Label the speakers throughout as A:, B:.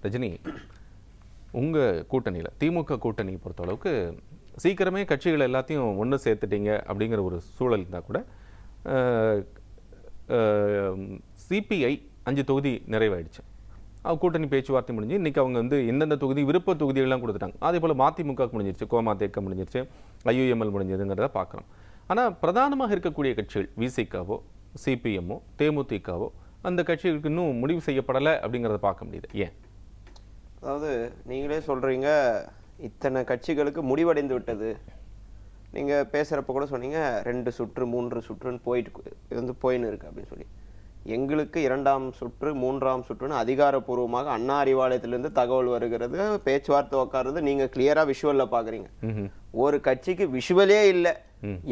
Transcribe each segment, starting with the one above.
A: ரஜினி, உங்கள் கூட்டணியில் திமுக கூட்டணி பொறுத்தளவுக்கு சீக்கிரமே கட்சிகள் எல்லாத்தையும் ஒன்று சேர்த்துட்டீங்க அப்படிங்கிற ஒரு சூழல் இருந்தால் கூட சிபிஐ 5 தொகுதி நிறைவாயிடுச்சு. கூட்டணி பேச்சுவார்த்தை முடிஞ்சு இன்றைக்கி அவங்க வந்து எந்தெந்த தொகுதி விருப்ப தொகுதிகள்லாம் கொடுத்துட்டாங்க. அதே போல் மதிமுக முடிஞ்சிருச்சு, கோமாதேக்க முடிஞ்சிருச்சு, ஐயுஎம்எல் முடிஞ்சதுங்கிறத பார்க்குறோம். ஆனால் பிரதானமாக இருக்கக்கூடிய கட்சிகள் விசிகாவோ சிபிஎம்மோ தேமுதிகவோ அந்த கட்சிகளுக்கு இன்னும் முடிவு செய்யப்படலை அப்படிங்கிறத பார்க்க முடியுது. ஏன்?
B: அதாவது நீங்களே சொல்கிறீங்க இத்தனை கட்சிகளுக்கு முடிவடைந்து விட்டது. நீங்கள் பேசுகிறப்ப கூட சொன்னீங்க 2 சுற்று 3 சுற்றுன்னு போயின்னு இருக்கு அப்படின்னு சொல்லி. எங்களுக்கு 2ஆம் சுற்று 3ஆம் சுற்றுன்னு அதிகாரப்பூர்வமாக அண்ணா அறிவாலயத்திலிருந்து தகவல் வருகிறது, பேச்சுவார்த்தை உட்காருது. நீங்கள் கிளியராக விஷுவலில் பார்க்குறீங்க. ஒரு கட்சிக்கு விஷுவலே இல்லை,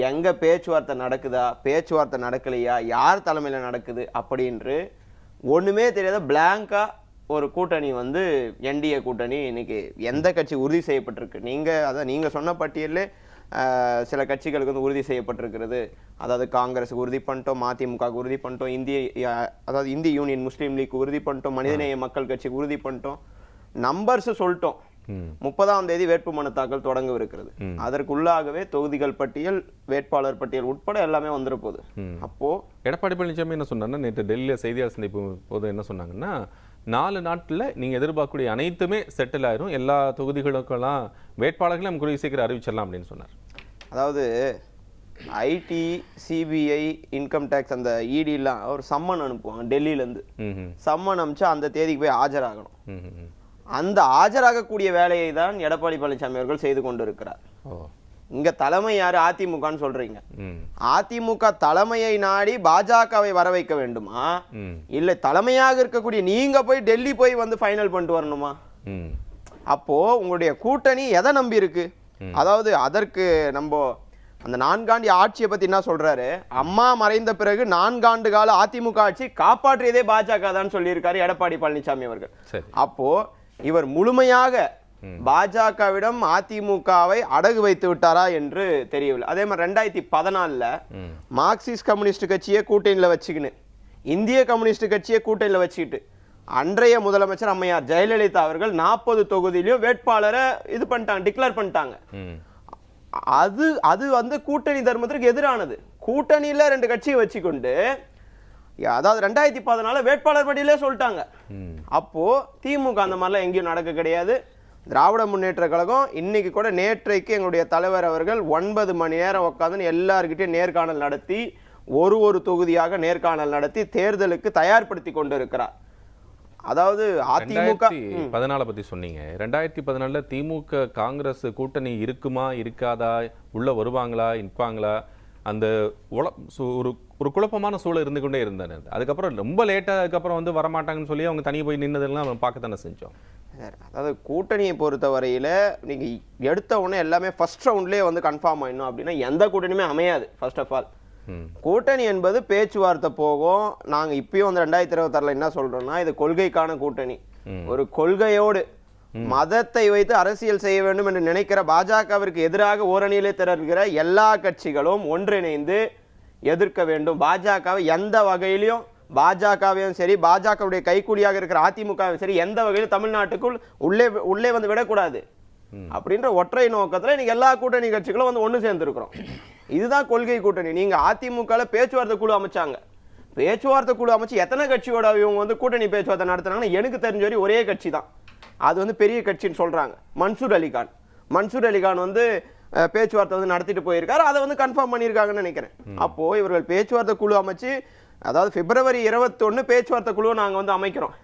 B: எங்க பேச்சுவார்த்தை நடக்குதா பேச்சுவார்த்தை நடக்கலையா யார் தலைமையில் நடக்குது அப்படின்று ஒன்றுமே தெரியாத பிளாங்கா ஒரு கூட்டணி வந்து என்டிஏ கூட்டணி இன்னைக்கு எந்த கட்சி உறுதி செய்யப்பட்டிருக்கு. நீங்கள் சொன்ன பட்டியலே சில கட்சிகளுக்கு வந்து உறுதி செய்யப்பட்டிருக்கிறது. அதாவது காங்கிரஸுக்கு உறுதி பண்ணிட்டோம், மதிமுக உறுதி பண்ணிட்டோம், இந்திய யூனியன் முஸ்லீம் லீக் உறுதி பண்ணிட்டோம், மனிதநேய மக்கள் கட்சிக்கு உறுதி பண்ணிட்டோம், நம்பர்ஸ் சொல்லிட்டோம். 30ஆம் தேதி வேட்புமனு தாக்கல் தொடங்கவிருக்கிறது. அதற்குள்ளாகவே தொகுதிகள் பட்டியல், வேட்பாளர் பட்டியல் உட்பட எல்லாமே வந்துட போகுது. அப்போ
A: எடப்பாடி பழனிசாமி என்ன சொன்னாங்கன்னா, நேற்று டெல்லியில் செய்தியாளர் சந்திப்பு போது என்ன சொன்னாங்கன்னா, 4 நாட்களில் நீங்கள் எதிர்பார்க்கக்கூடிய அனைத்துமே செட்டில் ஆயிரும், எல்லா தொகுதிகளுக்கெல்லாம் வேட்பாளர்களும் நம்ம கூடிய சீக்கிரம் அறிவிச்சிடலாம் அப்படின்னு சொன்னார்.
B: அதாவது ஐடி, சிபிஐ, இன்கம் டேக்ஸ், அந்த இடிலாம் ஒரு சம்மன் அனுப்புவாங்க டெல்லியிலேருந்து. சம்மன் அனுப்பிச்சா அந்த தேதிக்கு போய் ஆஜராகணும். அந்த ஆஜராகக்கூடிய வேலையை தான் எடப்பாடி பழனிசாமி அவர்கள் செய்து கொண்டு இருக்கிறார். இங்க தலைமை யாரு? அதிமுகன்னு சொல்றீங்க. அதிமுக தலைமையை நாடி பாஜகவை வர வைக்க வேண்டுமா, இல்ல தலைமையாக இருக்கக்கூடிய நீங்க போய் டெல்லி போய் வந்து ஃபைனல் பண்ணிட்டு வரணுமா? அப்போ உங்களுடைய கூட்டணி எதை நம்பி இருக்கு? அதாவது அதற்கு நம்ம அந்த 4 ஆண்டு ஆட்சியை பத்தி என்ன சொல்றாரு, அம்மா மறைந்த பிறகு 4 ஆண்டு கால அதிமுக ஆட்சி காப்பாற்றியதே பாஜக தான் சொல்லியிருக்காரு எடப்பாடி பழனிசாமி அவர்கள். அப்போ இவர் முழுமையாக பாஜகவிடம் அதிமுகவை அடகு வைத்து விட்டாரா என்று தெரியவில்லை. அதே மாதிரி 2014 மார்க்சிஸ்ட் கம்யூனிஸ்ட் கட்சியை கூட்டணியில் வச்சுக்கின்னு இந்திய கம்யூனிஸ்ட் கட்சியை கூட்டணியில் வச்சுக்கிட்டு அன்றைய முதலமைச்சர் அம்மையார் ஜெயலலிதா அவர்கள் 40 தொகுதியிலையும் வேட்பாளரை இது பண்ணிட்டாங்க, டிக்ளேர் பண்ணிட்டாங்க. அது வந்து கூட்டணி தர்மத்திற்கு எதிரானது. கூட்டணியில 2 கட்சியை வச்சுக்கொண்டு, அதாவது 2014 வேட்பாளர் பட்டியலே சொல்லிட்டாங்க. அப்போ திமுக அந்த மாதிரிலாம் எங்கேயும் நடக்க கிடையாது. திராவிட முன்னேற்ற கழகம் இன்னைக்கு கூட, நேற்றைக்கு எங்களுடைய தலைவர் அவர்கள் 9 மணி நேரம் உட்காந்து எல்லார்கிட்டையும் நேர்காணல் நடத்தி ஒரு தொகுதியாக நேர்காணல் நடத்தி தேர்தலுக்கு தயார்படுத்தி கொண்டு இருக்கிறார். அதாவது அதிமுக
A: 2014 பத்தி சொன்னீங்க. 2014 திமுக காங்கிரஸ் கூட்டணி இருக்குமா இருக்காதா, உள்ள வருவாங்களா நிற்பாங்களா, அந்த ஒரு குழப்பமான சூழல் இருந்து கொண்டே இருந்தது. அதுக்கப்புறம் ரொம்ப லேட்டாக அதுக்கப்புறம் வந்து வரமாட்டாங்கன்னு சொல்லி அவங்க தனியாக போய் நின்னதெல்லாம் நம்ம பார்க்கத்தானே செஞ்சோம்.
B: அதாவது கூட்டணியை பொறுத்த வரையில் நீங்கள் எடுத்த உடனே எல்லாமே ஃபர்ஸ்ட் ரவுண்ட்லேயே வந்து கன்ஃபார்ம் ஆயிடணும் அப்படின்னா எந்த கூட்டணியுமே அமையாது. ஃபர்ஸ்ட் ஆஃப் ஆல் கூட்டணி என்பது பேச்சுவார்த்தை போகும். நாங்கள் இப்பயும் வந்து 2026 என்ன சொல்றோம்னா, இது கொள்கைக்கான கூட்டணி. ஒரு கொள்கையோடு மதத்தை வைத்து அரசியல் செய்ய வேண்டும் என்று நினைக்கிற பாஜகவிற்கு எதிராக ஓரணியிலே திரள்கிற எல்லா கட்சிகளும் ஒன்றிணைந்து எதிர்க்க வேண்டும். பாஜகவை எந்த வகையிலையும், பாஜகவையும் சரி பாஜகவுடைய கைக்கூலியாக இருக்கிற அதிமுகவும் சரி எந்த வகையிலும் தமிழ்நாட்டுக்குள் உள்ளே வந்து விடக்கூடாது அப்படின்ற ஒற்றை நோக்கத்தில் இன்னைக்கு எல்லா கூட்டணி கட்சிகளும் வந்து ஒன்று சேர்ந்துருக்கிறோம். இதுதான் கொள்கை கூட்டணி. நீங்க அதிமுக பேச்சுவார்த்தை குழு அமைச்சாங்க. பேச்சுவார்த்தை குழு அமைச்சு எத்தனை கட்சியோட இவங்க வந்து கூட்டணி பேச்சுவார்த்தை நடத்துனாங்கன்னா எனக்கு தெரிஞ்ச வரை ஒரே கட்சி தான். அது வந்து பெரிய கட்சின்னு சொல்றாங்க, மன்சூர் அலிகான் வந்து பேச்சுவார்த்தை வந்து நடத்திட்டு போயிருக்காரு. அதை வந்து கன்ஃபார்ம் பண்ணியிருக்காங்கன்னு நினைக்கிறேன். அப்போ இவர்கள் பேச்சுவார்த்தை குழு அமைச்சு, அதாவது பிப்ரவரி 21 பேச்சுவார்த்தை குழுவை நாங்கள் வந்து அமைக்கிறோம்.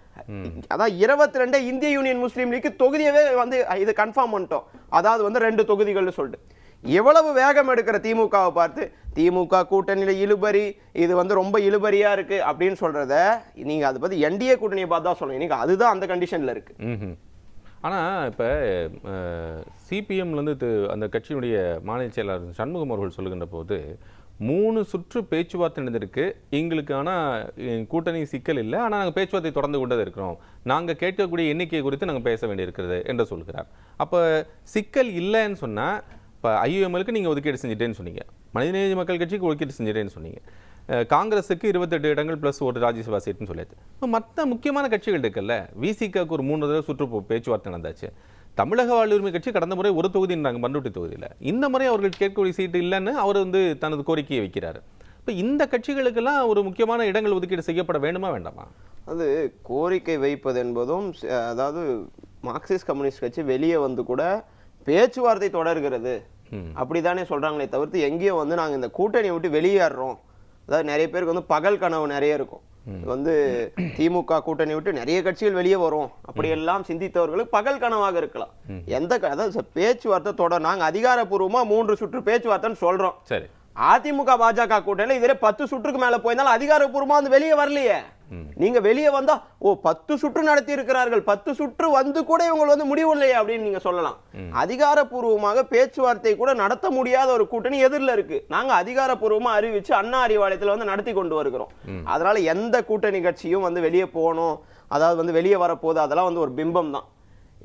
B: அதான் 22 இந்திய யூனியன் முஸ்லீம் லீக் தொகுதியவே வந்து இது கன்ஃபார்ம் பண்ணிட்டோம். அதாவது வந்து 2 தொகுதிகள்னு சொல்லிட்டு எவ்வளவு வேகம் எடுக்கிற திமுகவை பார்த்து, திமுக கூட்டணியில இழுபறி, இது வந்து ரொம்ப இழுபறியா இருக்கு அப்படின்னு சொல்றத நீங்க அதை பத்தி என்டிஏ கூட்டணியை பார்த்து தான் சொல்லணும். நீங்க அதுதான் அந்த கண்டிஷன்ல இருக்கு.
A: ஆனால் இப்போ சிபிஎம்லேருந்து அந்த கட்சியினுடைய மாநில செயலாளர் சண்முகம் அவர்கள் சொல்லுகின்ற போது 3 சுற்று பேச்சுவார்த்தை நடந்திருக்கு, எங்களுக்கு ஆனால் கூட்டணி சிக்கல் இல்லை, ஆனால் நாங்கள் பேச்சுவார்த்தை தொடர்ந்து கொண்டது இருக்கிறோம், நாங்கள் கேட்கக்கூடிய எண்ணிக்கை குறித்து நாங்கள் பேச வேண்டியிருக்கிறது என்று சொல்கிறார். அப்போ சிக்கல் இல்லைன்னு சொன்னால், இப்போ ஐயுஎம்எலுக்கு நீங்கள் ஒதுக்கீடு செஞ்சுட்டேன்னு சொன்னீங்க, மனிதநேய மக்கள் கட்சிக்கு ஒதுக்கீடு செஞ்சுட்டேன்னு சொன்னீங்க, காங்கிரஸுக்கு 28 இடங்கள் ப்ளஸ் ஒரு ராஜ்யசபா சீட்னு சொல்லியாச்சு. இப்போ மற்ற முக்கியமான கட்சிகள் இருக்குல்ல, விசிகாக்கு ஒரு 3 தடவை சுற்று பேச்சுவார்த்தை நடந்தாச்சு. தமிழக வாழ்வுரிமை கட்சி கடந்த முறை ஒரு தொகுதின்றாங்க, பண்ருட்டி தொகுதியில். இந்த முறை அவர்கள் கேட்கக்கூடிய சீட்டு இல்லைன்னு அவர் தனது கோரிக்கையை வைக்கிறார். இப்போ இந்த கட்சிகளுக்கெல்லாம் ஒரு முக்கியமான இடங்கள் ஒதுக்கீடு செய்யப்பட வேண்டுமா வேண்டாமா?
B: அது கோரிக்கை வைப்பது என்பதும், அதாவது மார்க்சிஸ்ட் கம்யூனிஸ்ட் கட்சி வெளியே வந்து கூட பேச்சுவார்த்தை தொடர்கிறது அப்படிதானே சொல்றாங்களே தவிர்த்து எங்கேயும் நாங்கள் இந்த கூட்டணியை விட்டு வெளியேறோம். அதாவது நிறைய பேருக்கு பகல் கனவு நிறைய இருக்கும். திமுக கூட்டணி விட்டு நிறைய கட்சிகள் வெளியே வரும் அப்படியெல்லாம் சிந்தித்தவர்களுக்கு பகல் கனவாக இருக்கலாம். அதாவது பேச்சுவார்த்தை தொடர், நாங்கள் அதிகாரப்பூர்வமா 3 சுற்று பேச்சுவார்த்தைன்னு சொல்றோம்.
A: சரி,
B: அதிமுக பாஜக கூட்டணியில இதுவரை 10 சுற்றுக்கு மேல போயிருந்தாலும் அதிகாரப்பூர்வமா வெளியே வரலையே. நீங்க வெளியே வந்தா 10 சுற்று நடத்தி இருக்கிறார்கள், 10 சுற்று வந்து கூட இவங்க முடிவு இல்லையே அப்படின்னு நீங்க சொல்லலாம். அதிகாரப்பூர்வமாக பேச்சுவார்த்தை கூட நடத்த முடியாத ஒரு கூட்டணி எதிரில் இருக்கு. நாங்க அதிகாரப்பூர்வமா அறிவிச்சு அண்ணா அறிவாலயத்தில் நடத்தி கொண்டு வருகிறோம். அதனால எந்த கூட்டணி கட்சியும் வெளியே போகணும், அதாவது வெளியே வரப்போகுது, அதெல்லாம் ஒரு பிம்பம் தான்.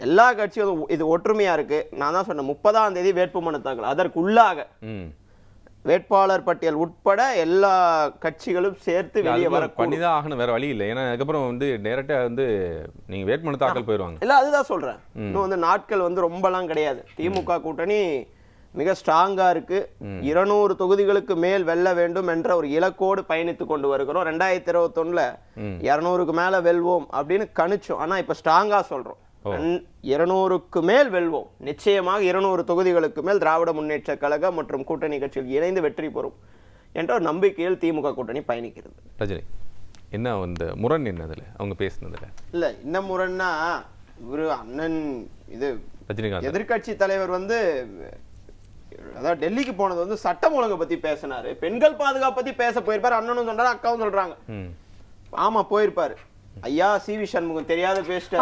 B: எல்லா கட்சியும் இது ஒற்றுமையா இருக்கு. நான் தான் சொன்னேன் 30ஆம் தேதி வேட்புமனு தாக்கல், அதற்குள்ளாக வேட்பாளர் பட்டியல் உட்பட எல்லா கட்சிகளும் சேர்த்து வெளியே வர பண்ணிதான்
A: ஆகணும், வேற வழி இல்லை. ஏன்னா அதுக்கப்புறம் டைரக்டா நீங்க வேட்புமனு தாக்கல் போயிடுவாங்க.
B: இல்ல அதுதான் சொல்றேன், இன்னும் நாட்கள் ரொம்பலாம் கிடையாது. திமுக கூட்டணி மிக ஸ்ட்ராங்கா இருக்கு. 200 தொகுதிகளுக்கு மேல் வெல்ல வேண்டும் என்ற ஒரு இலக்கோடு பயணித்து கொண்டு வருகிறோம். 2021ல 200க்கு மேல வெல்வோம் அப்படின்னு கணிச்சோம். ஆனா இப்ப ஸ்ட்ராங்கா சொல்றோம் 200க்கு மேல் வெல்வோம். நிச்சயமாக 200 தொகுதிகளுக்கு மேல் திராவிட முன்னேற்ற கழகம் மற்றும் கூட்டணி கட்சிகள் இணைந்து வெற்றி பெறும் என்ற ஒரு நம்பிக்கையில் திமுக கூட்டணி பயணிக்கிறது.
A: ரஜினி, என்ன முரண் என்னதுல அவங்க பேசினதுல?
B: இல்ல என்ன முரண்னா, இவரு அண்ணன் ரஜினிகாந்த் எதிர்கட்சி தலைவர் அதாவது டெல்லிக்கு போனது சட்டம் ஒழுங்கை பத்தி பேசினாரு, பெண்கள் பாதுகாப்பு பத்தி பேச போயிருப்பாரு. அண்ணனும் சொல்றாரு, அக்காவும் சொல்றாங்க. ஆமா போயிருப்பாரு. ஐயா சிவி சண்முகம் தெரியாத பேசிட்டாரு.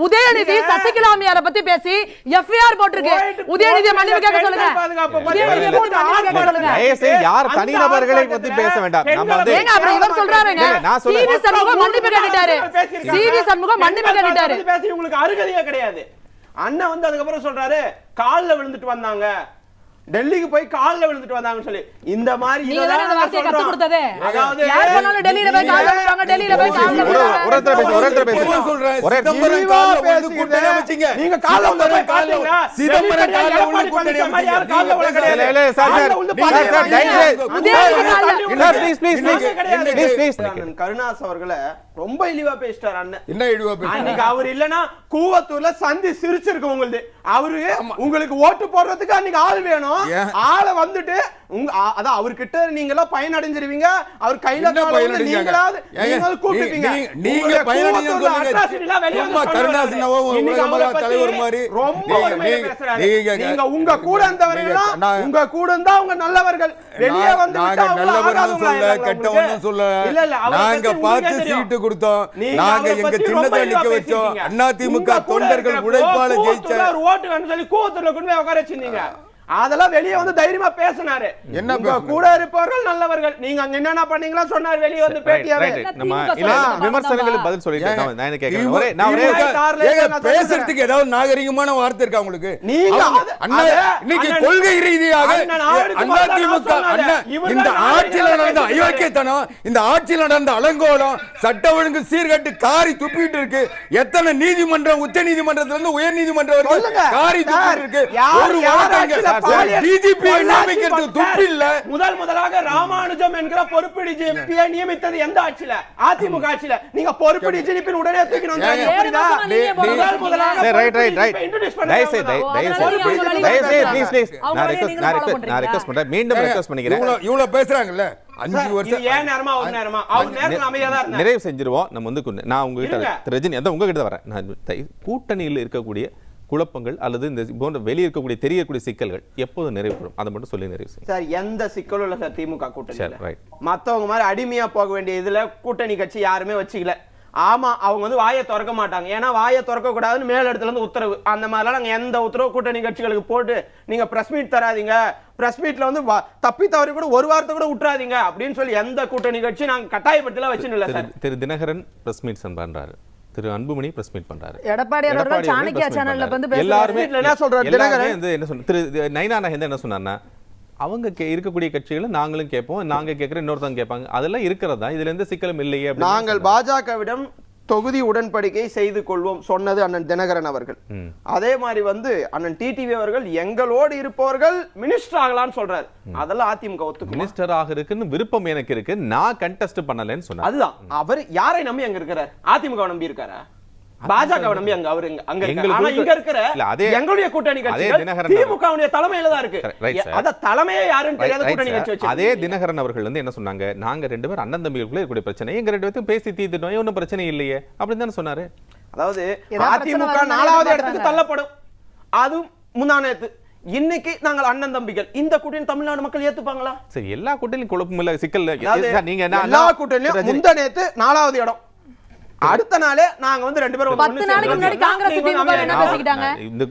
C: உதயநிதி சசிகலாமியார பத்தி பேசி எஃப்ஐஆர் போட்டிருக்கு. உதயநிதியை மன்னிப்பு கேட்க சொல்லுங்க.
A: யார் தனிநபர்களை பத்தி பேச வேண்டாம்.
C: அப்புறம் இவர் சொல்றாருங்க சிவி சண்முகம் மன்னிப்பு கேட்டாரு. சிவி சண்முகம் மன்னிப்பு கேட்டாரு.
B: பேசி உங்களுக்கு அருகதையே கிடையாது. அண்ணன் அதுக்கப்புறம் சொல்றாரு கால்ல விழுந்துட்டு வந்தாங்க, டெல்லிக்கு போய் கால்ல விழுந்துட்டு வந்தாங்கன்னு சொல்லி. இந்த மாதிரி
C: இதெல்லாம் அந்த வார்த்தையை கத்து கொடுத்ததே. அதாவது யார் பண்ணாலும் டெல்லில போய் கால்ல விழுறாங்க, டெல்லில போய் கால்ல விழுறாங்க.
A: ஒருத்தர் பேச சொல்றேன். சிதம்பரம் கால்ல விழுந்து கூட்டணி அமைச்சீங்க. நீங்க கால்ல விழுந்து கால்ல சிதம்பரம் கால்ல விழுந்து கூட்டணி அமைச்சீங்க. யார் கால்ல விழ கிடையாது. இல்ல சார் ப்ளீஸ் கருணாஸ் அவர்களே ரொம்ப இழிவா பேசிட்டார் அண்ணன். என்ன இழிவா பேசிட்டார்? அன்னைக்கு அவர் இல்லனா கூவத்தூர்ல சந்தி சிரிச்சிருக்கு உங்களுக்கு. அவரு உங்களுக்கு ஓட்டு போடுறதுக்கு அன்னைக்கு ஆள் வேணும். ஆளை வந்துட்டு அதான் அவர்கிட்ட நீங்களா பயனடைஞ்சிருவீங்க. அவர் கையில நீங்களாவது கூப்பிடுவீங்க. நீங்க பயனடைஞ்சு கருணாஸ் தலைவர் மாதிரி நீங்க உங்க கூட இருந்தவர்களா, உங்க கூட இருந்தா அவங்க நல்லவர்கள். வெளியே வந்து நல்லவர்கள் சொல்ல கெட்டவனும் சொல்ல. நாங்க பார்த்து சீட்டு கொடுத்தோம், நாங்க எங்க சின்னத்தை நிக்க வச்சோம். அதிமுக தொண்டர்கள் உழைப்பால ஜெயிச்சார். ஒரு ஓட்டு வேணும்னு சொல்லி கூவத்தூர்ல கொண்டு போய் உட்கார வச்சிருந்தீங்க. அதெல்லாம் வெளியே வந்து தைரியமா பேசினாரு. என்ன கூட இருப்பவர்கள் நல்லவர்கள். நீங்க அங்க என்னென்ன பண்ணீங்களா சொன்னாரு வெளியே வந்து பேட்டியாவே. நம்ம விமர்சனங்களுக்கு பதில் சொல்லிட்டேன். நான் என்ன கேக்குறேன், நான்
D: பேசுறதுக்கு ஏதாவது நாகரிகமான வார்த்தை இருக்கா உங்களுக்கு? நீங்க இன்னைக்கு கொள்கை ரீதியாக அதிமுக இந்த ஆட்சியில் நடந்த அயோக்கியத்தனம், இந்த ஆட்சியில் நடந்த அலங்கோலம், சட்ட ஒழுங்கு சீர்கட்டு காரி துப்பிட்டு இருக்கு. எத்தனை நீதிமன்றம், உச்ச நீதிமன்றத்துல இருந்து உயர் நீதிமன்றம் வரைக்கும் காரி துப்பிட்டு இருக்கு. ஒரு வழக்கங்க
B: முதல் முதலாக ராமானுஜம் என்கிற பொறுப்பு டிஜிபியை நியமித்தது எந்த ஆட்சியில? அதிமுக ஆட்சியில. நீங்க பொறுப்பு டிஜிபியின் உடனே தூக்கிட்டு வந்தாங்க. முதல் முதலாக
A: மீண்டும் ரெக்வெஸ்ட் பண்ணிக்கிறேன்.
D: இவ்வளவு பேசுறாங்கல்ல 5 வருஷம்
B: ஏன் நேரமா ஒரு நேரமா அவர் நேரத்துல அமைதியா தான் இருந்தார்.
A: நிறைவு செஞ்சிருவோம். நம்ம நான் உங்ககிட்ட ரஜினி அதான் உங்ககிட்ட வரேன். நான் கூட்டணியில் இருக்கக்கூடிய குழப்பங்கள் அல்லது இந்த போன்ற வெளியே இருக்கக்கூடிய தெரியக்கூடிய சிக்கல்கள் எப்போது நிறைவுறும் அதை மட்டும் சொல்லி நிறைவு செய்யும்
B: சார். எந்த சிக்கலும் இல்லை சார் திமுக கூட்டணி. மற்றவங்க மாதிரி அடிமையா போக வேண்டிய இதுல கூட்டணி கட்சி யாருமே வச்சுக்கல. ஆமா அவங்க வந்து வாயை திறக்க மாட்டாங்க, ஏன்னா வாயை திறக்க கூடாதுன்னு மேல் இடத்துல இருந்து உத்தரவு. அந்த மாதிரிலாம் நாங்க எந்த உத்தரவு கூட்டணி கட்சிகளுக்கு போட்டு நீங்க பிரஸ் மீட் தராதீங்க, பிரஸ் மீட்ல வந்து தப்பி தவறி கூட ஒரு வாரத்தை கூட விட்டுறாதீங்க அப்படின்னு சொல்லி எந்த கூட்டணி கட்சி நாங்க கட்டாயப்படுத்தலாம் வச்சுன்னு சார்.
A: திரு தினகரன் பிரஸ் மீட் பண்றாரு, திரு அன்புமணி பிரஸ் மீட் பண்றாரு,
C: எடப்பாடி அவர்கள் சாணக்கியா சேனல்ல வந்து
A: எல்லாருமே
B: என்ன சொல்றாரு தினகரன்
A: என்ன சொன்ன திரு நைனா நாகேந்திரன் என்ன சொன்னார்னா, அவங்க இருக்கக்கூடிய கட்சிகளை நாங்களும் கேட்போம், நாங்க கேட்கிற இன்னொருத்தவங்க கேட்பாங்க, அதெல்லாம் இருக்கிறதா, இதுல எந்த சிக்கலும் இல்லையே.
B: நாங்கள் பாஜகவிடம் தொகுதி உடன்படிக்கை செய்து கொள்வோம் சொன்னது அண்ணன் தினகரன் அவர்கள். அதே மாதிரி வந்து அண்ணன் டிடிவி அவர்கள் எங்களோடு இருப்பவர்கள் மினிஸ்டர் ஆகலாம்னு சொல்றாரு. அதெல்லாம் அதிமுக ஒத்துக்கும்.
A: மினிஸ்டர் ஆக இருக்குன்னு விருப்பம் எனக்கு இருக்கு, நான் கண்டெஸ்ட் பண்ணலன்னு சொன்னார்.
B: அதுதான் அவர் யாரை நம்பி அங்க இருக்கிறார்? அதிமுக நம்பி இருக்காரா? பாஜக நம்பி அங்க அவரு அங்க இருக்காரு. ஆனா இங்க இருக்கிற எங்களுடைய கூட்டணி கட்சிகள் திமுகவுடைய தலைமையில தான் இருக்கு. அத தலைமையே யாருன்னு தெரியாத கூட்டணி கட்சி வச்சு
A: அதே தினகரன் அவர்கள் வந்து என்ன சொன்னாங்க, நாங்க ரெண்டு பேரும் அண்ணன் தம்பிகளுக்குள்ள இருக்கக்கூடிய பிரச்சனை, எங்க ரெண்டு பேரும் பேசி தீர்த்துட்டோம், ஒன்னும் பிரச்சனை இல்லையே அப்படின்னு தானே சொன்னாரு.
B: அதாவது அதிமுக 4வது இடத்துக்கு தள்ளப்படும், அதுவும் முந்தானத்து. இன்னைக்கு நாங்கள் அண்ணன் தம்பிகள், இந்த கூட்டணி தமிழ்நாடு மக்கள் ஏத்துப்பாங்களா?
A: சரி, எல்லா கூட்டணியும் குழப்பம் இல்ல, சிக்கல்
B: நீங்க எல்லா கூட்டணியும் முந்தானத்து 4வது இடம், அடுத்த நாளே நாங்க வந்து ரெண்டு பேரும்
C: 10 நாளைக்கு முன்னாடி காங்கிரஸ் திமுக என்ன பேசிட்டாங்க?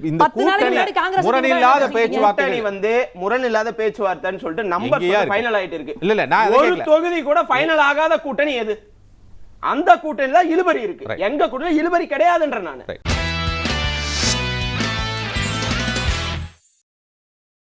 A: இந்த முரணில்லாத பேச்சுவார்த்தை
B: வந்து முரணில்லாத பேச்சுவார்த்தைன்னு சொல்லிட்டு நம்பர் ஃபைனல் ஆயிட்டு இருக்கு.
A: இல்ல நான்
B: ஒரு தொகுதி கூட ஃபைனல் ஆகாத கூட்டணி எது? அந்த கூட்டணில இழுபறி இருக்கு. எங்க கூட்டணில இழுபறி கிடையாதுன்ற நானு.